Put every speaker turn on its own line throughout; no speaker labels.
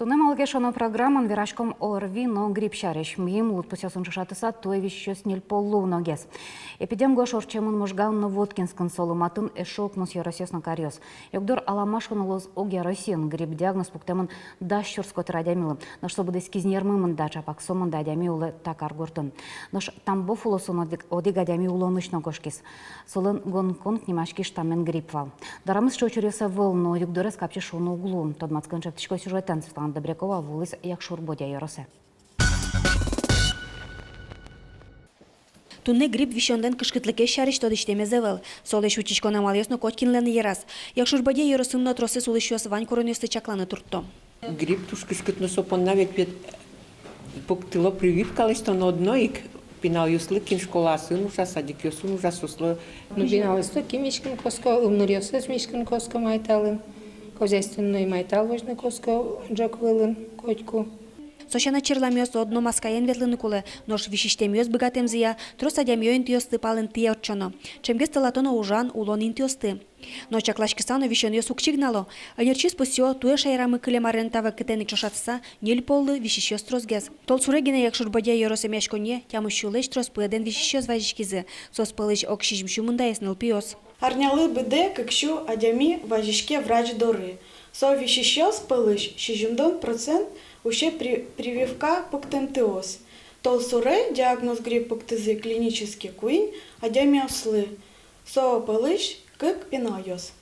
Тунем алгешоно программан вирашком орви, но грипп шареш. Мим лут пусясын шашатыса, то вещё сниль полу ногес. Эпидем гош орчемын можган но Воткинскан соломатын эшок мус яросесно кариос. Йогдор аламашкан лоз оге Россиан грипп диагноз пуктемын дащурскот радямилым. Наш сободес кизнермымын да чапак сомын дадями улы такар гортын. Наш тамбов улосон одигадями улонышно гошкис. Солын Гонконг немашки штамен грипп вал. Дарамыз чочурёса вол, но югдорес капче шону углу. Тодмацкан чептишко сюжетен Светлана Добрякова вулис як шурбодя йоросе.
Тунне грипп вишонден кышкытлыке шариш тодиштеме зевел. Солеш учичко намалесно коткинлен ерас. Як шурбодя йоросынно тросе сулышёс вань коронёсты чакланы туртто.
Грипп туш кышкытно сопонна век пет поктыло прививкалась то на одной пинал юслыкин школа сын уже садик юсын уже сусло.
Ну пиналась то кимишкин коско умнурёсыз мишкин коско майталын. Хозяйственный майтал важный коско джаквылын котку.
Сошана черламёс одно маскаен ветлыны кулы, нош вишиштемёс богатым зия, трос адямёен тиосты палын тия отчоно. Чемгес талатоно ужан улонин тиосты. Но чаклашкисано вишёнёс укчигнало. Анерчис пусё туэ шайрамы кылемарен тава кытены чошатса, нель полы вишишёс тросгез. Тол сурегине як шурбодя йоросе мяшконе, тямущулеш трос пыден вишишёс важишкизы. Сос пылыш окшижм шумында эсныл пиос.
Арняли биде, кикшу адямі важішке врач дори. Со вішіщо спилиш, 61% уще прививка пуктентиоз. Тол суре діагноз грип пуктизи клінічний куінь, адямі осли. Со пилиш кик пінайоз.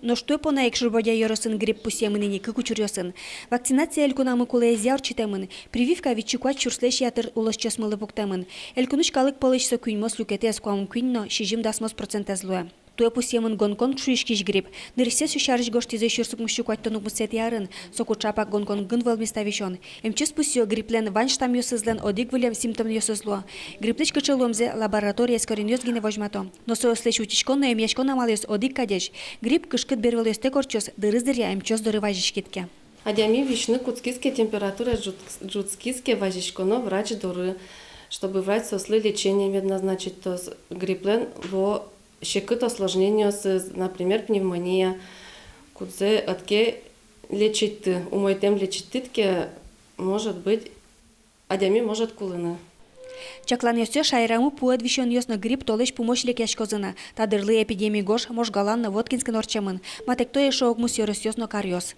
Но что пона як шурбодя йоросын грипп пусемыныне кыкучурёсын. Вакцинация элькунамы кулы зяр читемын. Прививка вичукуат чурслеш ятыр улышчос мылы пуктемын. Элькунуш калык пылышса куйнмос люкете скуам куйнно 60% злуя. Туя пусемын Гонконг шуишкиш грипп. Нырсе сушарыш гоштизе шурсук мущукуат тонук мусет ярын. Соку чапак Гонконгын вэлмиста вишон. Эмчес пусё грипплен вань штам ёсызлен одик вылем симптом ёсызло. Грипплеч кычыломзе лаборатория скорин ёсгине вожмато. Но соёслеш учичкон, но эмьяшкон амалёс одик кадеш. Грипп кышкыт бервел ёсте корчос, дырыздыря эмчёс дыры важишкитке.
Адями вишны куцкиске температура джутскиске важишконо врач дуры, чтобы врач сосли лечение назначить то грипплен во щекыт осложнения, например, пневмония, кудзе отке лечить, умойтем лечить титке, может быть, адями может кулына.
Чаклан ёсте шайраму пуэд вишон ёсно грипп толеш помощь лекяшкозына. Тадырлы эпидемии гош можгалан на Воткинскан орчемын. Матек то ешок мус ёрос ёсно карьёс.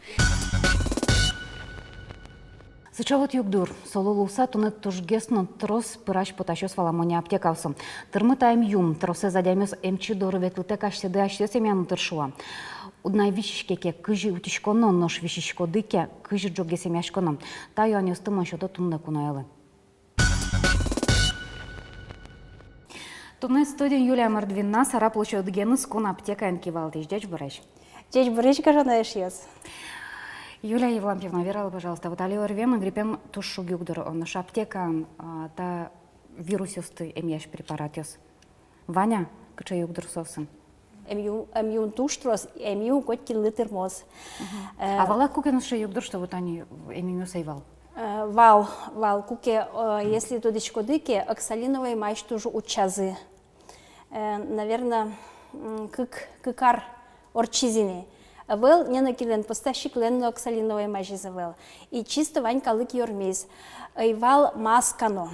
Сычавот югдур, сололуса тунет тужгесно трос пыраш потащос валамоня аптекавсым. Тырмытайм юм, тросе задямёс эмчи доры ветлыте кашседы ашсёс эмяны тыршуа. Уднай вишишкеке кыжи утишконо нош вишишко дыке кыжи джогес эмяшконо. Та юанёсты маншото тунне кунаэлы. Тунне студия Юлия Мордвина, сара площадь генус кун аптека энкивалтыш. Дечь брэш.
Дечь брэш кажанаеш ёс.
Юлия Евлампьевна, верала, пожалуйста, вот алио рвем гриппем тушу гюгдор, наша аптека, та вирус ёсты эмьяш препарат ёс. Ваня, кыча югдор сосын.
Эмьюн туштрос, эмью коткин литр моз.
А вала куке наша югдор, что вот они эмью сейвал?
Вал, куке, если тудечко дыке, оксалиновой майш тоже учазы. Наверное, кыкар орчизине. Вел не накилен поставщик ленно оксалиновой майжи завел. И чисто вань калык йормез. Вал маскано.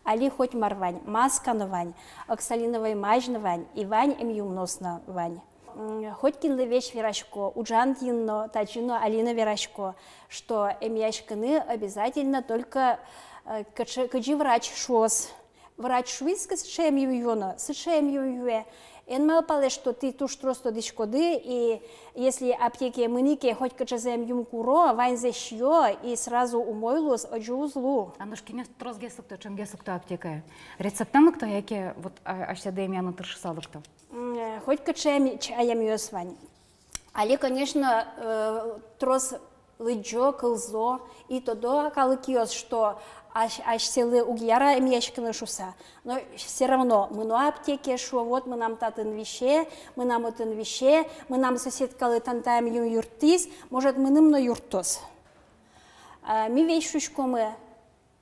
Али хоть марвань, маскано вань, оксалиновой майжно вань, и вань эмьюмносно вань. Хоть кинлы вещь верашко, уджан тинно, тачино алина верашко, что эмьяшканы обязательно только каджи врач шос. Врач швидко с шемью юно, с шемью юе. Он мал пале, что ты туш просто дишкоды, и если аптеки мыники хоть качазем юмкуро, вань зещё, и сразу умойлус оджузлу.
А ножки не трозгесук то, чем гесук то аптека. Рецептам кто яке вот аж седем я на тыршисал кто.
Хоть качем чаем ёс вань. Але, конечно, трос лыджо, кылзо, и тодо калыкиос, что аж селы угьяра эмьяшканы шуса. Но все равно мы на аптеке шо, вот мы нам татын вище, мы нам отын вище, мы нам соседкалы тантаем юртис, может мы нам на юртос. Ми вещушко мы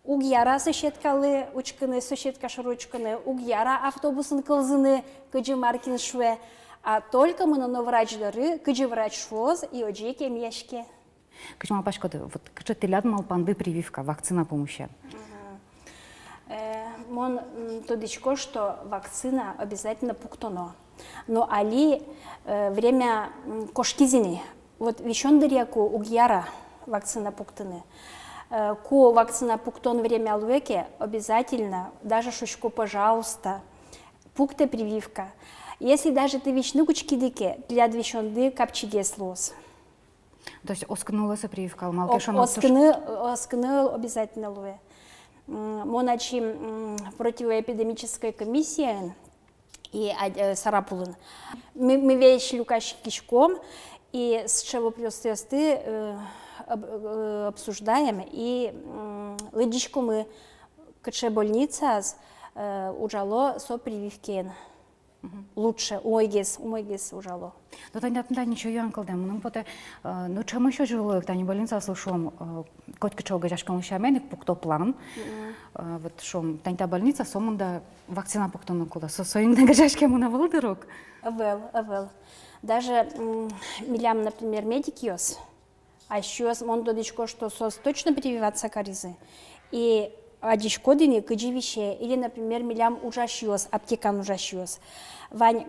угьяра соседкалы учканы, соседка шаручканы, угьяра автобусын кылзыны, кыджи маркин шве, а только мы на врач дары, кыджи врач швоз и оджеки эмьяшки.
Кычма пашкоды, вот кыча телят малпанды прививка, вакцина помощи.
Мон тодичко, что вакцина обязательно пуктоно. Но али время кошкизини. Вот вещондыряку угьяра вакцина пуктыны. Ку вакцина пуктон время алвеке обязательно, даже шучку, пожалуйста, пукте прививка. Если даже ты вишны кучкидике, для вещонды капчидес лос.
То есть оскнулася прививка, малкешон
Оскны обязательно лове. Моначи противоэпидемическая комиссия и Сарапулын. Мы вещи люкаши кишком и с чего плюс обсуждаем и лыдичку мы каче больница ужало со прививки. Лучше, умойгес ужало.
Ну, тогда ничего я анкалдем. Ну, поте, ну, чем еще жило, когда не больница слушом, котка чего гажашка мышаменик, пукто план. Вот шом, тогда больница, сомунда вакцина пукто на куда. Союз на гажашке ему на волдырок.
Авел. Даже милям, например, медикиос, а еще он додичко, что сос точно прививаться каризы. И адишкодини кыдживище, или, например, милям ужашиос, аптекан ужашиос. Вань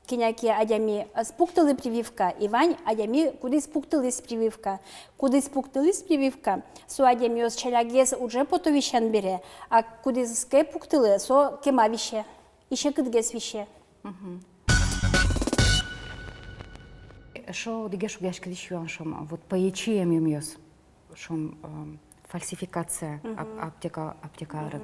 киняки адями спуктали прививка, и вань адями куды спукталась прививка. Куды спукталась прививка, со адямиос челягес уже потовищан бере, а куды ске пуктали, со кемавище, еще кыдгес вище.
Шо дигеш угашка дишуан шом, вот по ячеям имёс, шом фальсификация аптекары.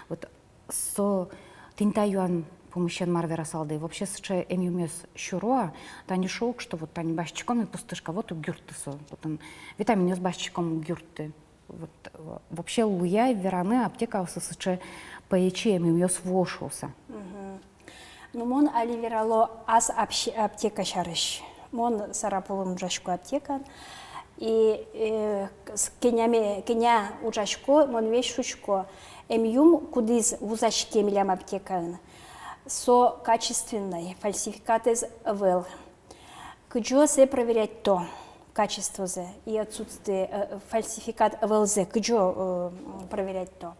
Вот со тинтаюан помощен марвера салды. Вообще с че эмюмес щуроа, та не шок, что вот та не башчиком и пустышка, вот у гюртысо. Вот он витамин с башчиком гюрты. Вот вообще луя вераны аптека с че по ячеям имёс вошуса.
Ну мон аливерало ас аптека шарыш. Мон Сарапулым жашку аптека. И с кеня ужашко, мон вещь шучко. Эмюм кудыз вузашке милям аптекан. Со качественной фальсификаты ВЛ. Кыджо се проверять то качество зе и отсутствие фальсификат ВЛЗ. Кыджо проверять то.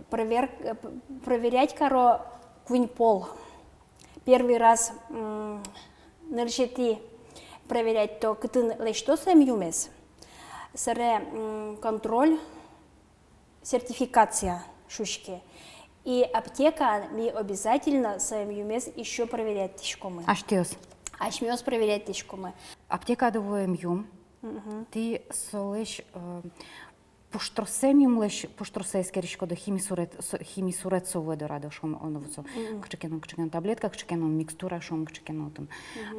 Проверять каро квинпол. Первый раз ныржети проверять то, кытын лечто сэм юмес. Саре контроль, сертификация шушки. И аптека ми обязательно сэм юмес еще проверять тишкомы.
Аштиос.
Ашмиос проверять тишкомы.
Аптека довоем юм. Ты солеш пуштросемим леш пуштросейский речко до химисурет совой до рада шум он вот кчекен таблетка кчекен микстура шум кчекен там.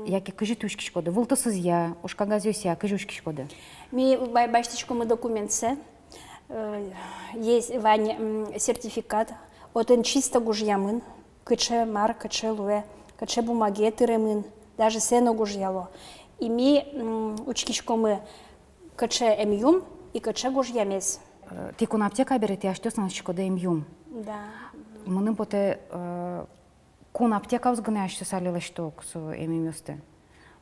Яки кжитушки шкода. Волтосызя, ушкагазюся, кжушки шкода.
Ми баштичкомы документсе. Есть вань сертификат. Отен чисто гужьямын, кче мар, кче луэ, кче бумаге тыремын, даже сено гужьяло. И ми учкишкомы кче эмюм и кче гужьямес.
Ти кон аптека берете, а что станешь шкода им?
Да.
Мыным поте кон аптека взгоне, а что салила что к со эмимюсте.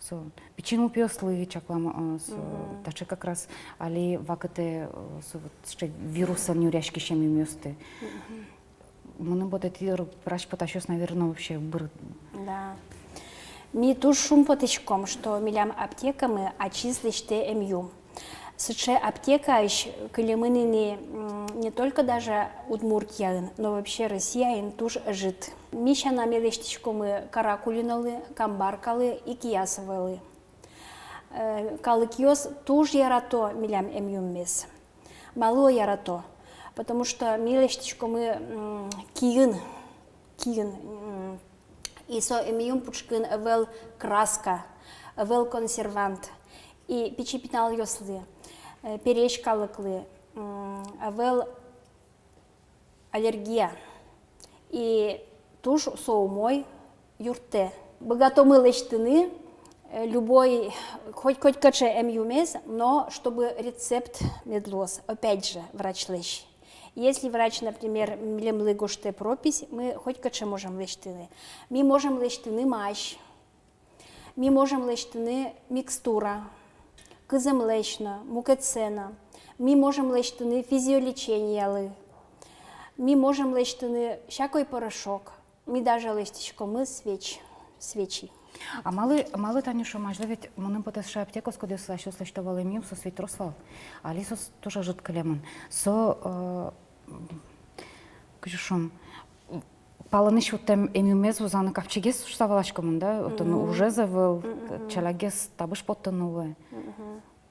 Со печину пёслы чаклам со таче как раз али вакате со вот что вируса нюряшки ще эмимюсте. Мыным поте ти праш потащёс, наверное, вообще быр.
Да. Ми туж шум потечком, что милям аптеками очислиште эмюм. Сыче аптека калимынини не только даже Удмуртия, но вообще Россия туж жит. Миша на мелештичкомы каракулиналы, камбаркалы и киясовалы. Калыкиос туж ярато милям эмюммес. Мало ярато, потому что мелештичкомы киин. И со эмюм пучкин вел краска, вел консервант. И печипинал ёслы. Перешкалыклы, авел аллергия и туж соумой юрте. Богатомы лечтыны, любой, хоть каче эмюмес, но чтобы рецепт медлос, опять же, врач лечь. Если врач, например, млемлы гоште пропись, мы хоть каче можем лечтыны. Мы можем лечтыны мащ, мы можем лечтыны микстура. кызым лечно, мукецена. Ми можем лечтыны физиолечениялы. Ми можем лечтыны всякой порошок. Ми даже лечтичко мы свечи.
А мали Танюша, можливо, мене потеша аптека, скуди що слештували мім, со світ розвал. А лісос теж жидко лемон. Кажу, паланы що тем емюмезу за накапчигес штавалашкамын, да? Отын уже завыл, чалагес табыш поттынулы.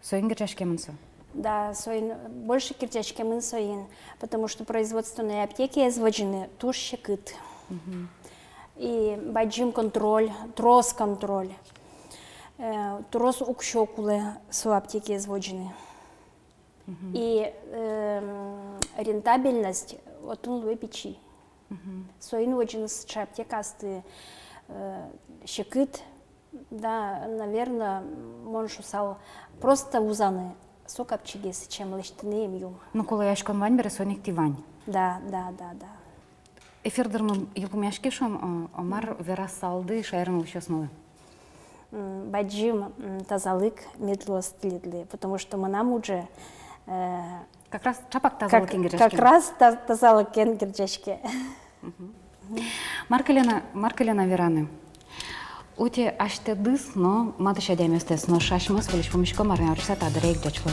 Соин герчашкемынса?
Да, больше кирчачки мы соин, потому что производственные аптеки изводжены туш щекыт. И баджим контроль, трос контроль. Трос укщокулы со аптеки изводжены. И рентабельность вот он печи. Соин воджены с аптекасты щекыт, да, наверное, можешь усал просто узаны. Сок апчигес, чем лештыны емью.
Ну, коли яшкон вань бере, соник ти вань.
Да.
Эфирдермын юлкумяшкешом, омар верасалды шайрын учасновы.
Баджим тазалык медлос тлидлы, потому что мы нам уже
Как раз чапак тазалы кенгерчашки.
как раз тазалык кенгерчашки.
Маркелена Вераны. Ути аште дыс, но матыша деместес, но шашмас вылиш помешко марнярса тадрейк дячкой.